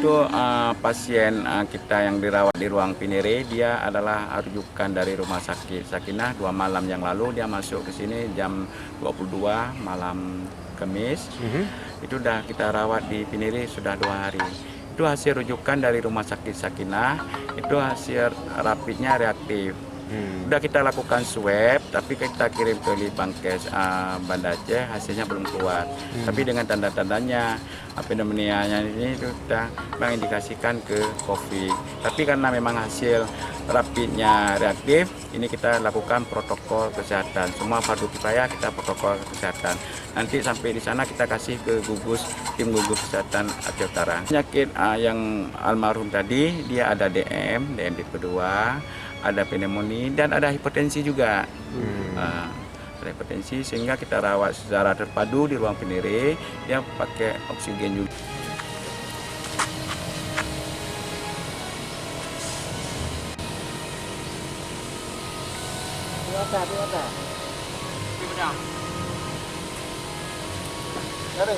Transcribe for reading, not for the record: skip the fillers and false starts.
Untuk pasien kita yang dirawat di ruang Pinere, dia adalah rujukan dari Rumah Sakit Sakinah. 2 malam yang lalu dia masuk ke sini jam 22 malam Kamis. Itu udah kita rawat di Pinere sudah 2 hari. Itu hasil rujukan dari Rumah Sakit Sakinah, itu hasil rapidnya reaktif. Udah kita lakukan swab, tapi kita kirim ke Litbangkes Banda Aceh, hasilnya belum keluar. Tapi dengan tanda-tandanya pneumonia-nya ini sudah mengindikasikan ke COVID. Tapi karena memang hasil rapidnya reaktif, ini kita lakukan protokol kesehatan. Semua fardu kifayah kita protokol kesehatan. Nanti sampai di sana kita kasih ke tim gugus kesehatan Aceh Utara. Penyakit yang almarhum tadi, dia ada DM tipe 2. Ada pneumonia dan ada hipertensi juga. Ada hipertensi sehingga kita rawat secara terpadu di ruang Pinere. Dia pakai oksigen juga. Ada.